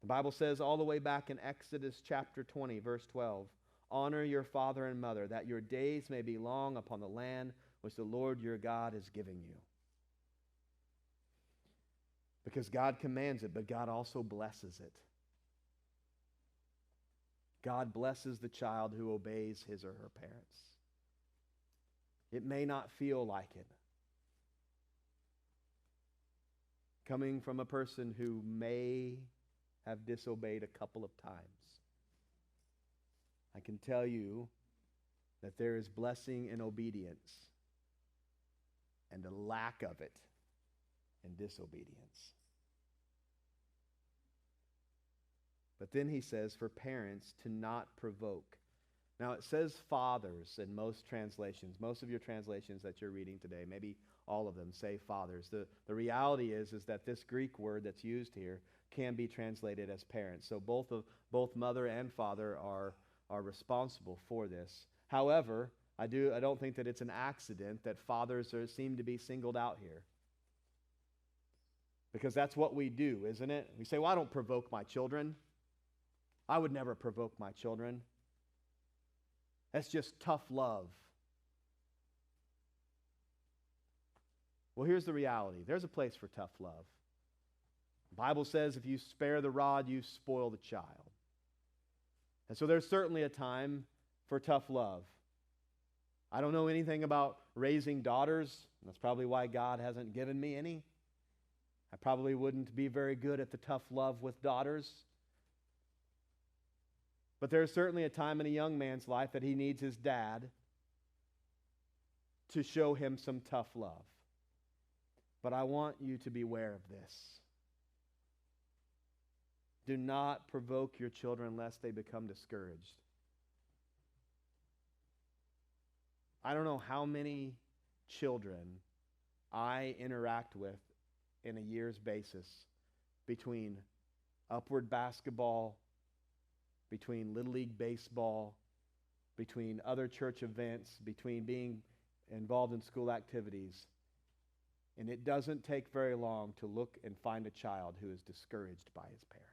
The Bible says all the way back in Exodus chapter 20, verse 12, honor your father and mother, that your days may be long upon the land which the Lord your God is giving you. Because God commands it, but God also blesses it. God blesses the child who obeys his or her parents. It may not feel like it. Coming from a person who may have disobeyed a couple of times, I can tell you that there is blessing in obedience and a lack of it in disobedience. But then he says for parents to not provoke. Now it says fathers in most translations. Most of your translations that you're reading today, maybe all of them, say fathers. The reality is that this Greek word that's used here can be translated as parents. So both mother and father are responsible for this. However, I don't think that it's an accident that fathers seem to be singled out here. Because that's what we do, isn't it? We say, well, I don't provoke my children. I would never provoke my children. That's just tough love. Well, here's the reality. There's a place for tough love. The Bible says if you spare the rod, you spoil the child. And so there's certainly a time for tough love. I don't know anything about raising daughters. That's probably why God hasn't given me any. I probably wouldn't be very good at the tough love with daughters. But there's certainly a time in a young man's life that he needs his dad to show him some tough love. But I want you to beware of this. Do not provoke your children lest they become discouraged. I don't know how many children I interact with in a year's basis between upward basketball, between Little League baseball, between other church events, between being involved in school activities. And it doesn't take very long to look and find a child who is discouraged by his parents.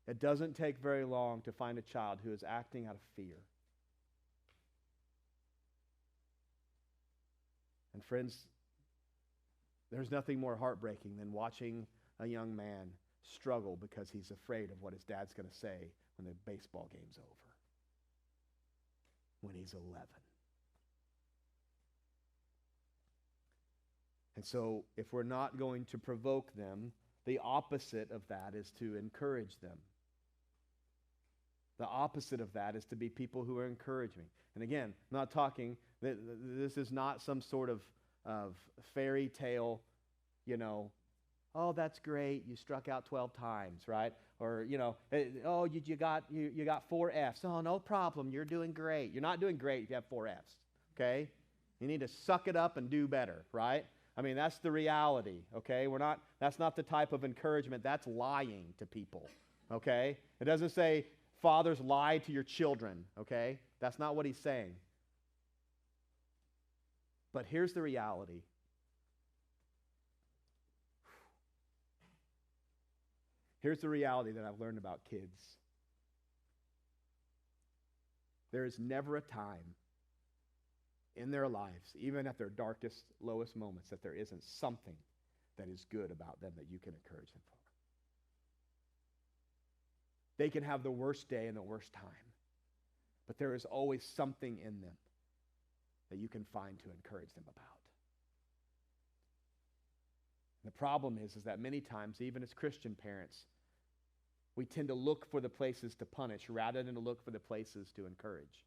It doesn't take very long to find a child who is acting out of fear. And friends, there's nothing more heartbreaking than watching a young man struggle because he's afraid of what his dad's going to say when the baseball game's over, when he's 11. And so if we're not going to provoke them, the opposite of that is to encourage them. The opposite of that is to be people who are encouraging. And again, I'm not talking, this is not some sort of fairy tale, oh, that's great, you struck out 12 times, right? Or, oh, you got 4 Fs. Oh, no problem, you're doing great. You're not doing great if you have 4 Fs, okay? You need to suck it up and do better, right? I mean, that's the reality, okay? That's not the type of encouragement. That's lying to people, okay? It doesn't say, fathers, lie to your children, okay? That's not what he's saying. But here's the reality. Here's the reality that I've learned about kids. There is never a time in their lives, even at their darkest, lowest moments, that there isn't something that is good about them that you can encourage them for. They can have the worst day and the worst time, but there is always something in them that you can find to encourage them about. And the problem is that many times, even as Christian parents, we tend to look for the places to punish rather than to look for the places to encourage.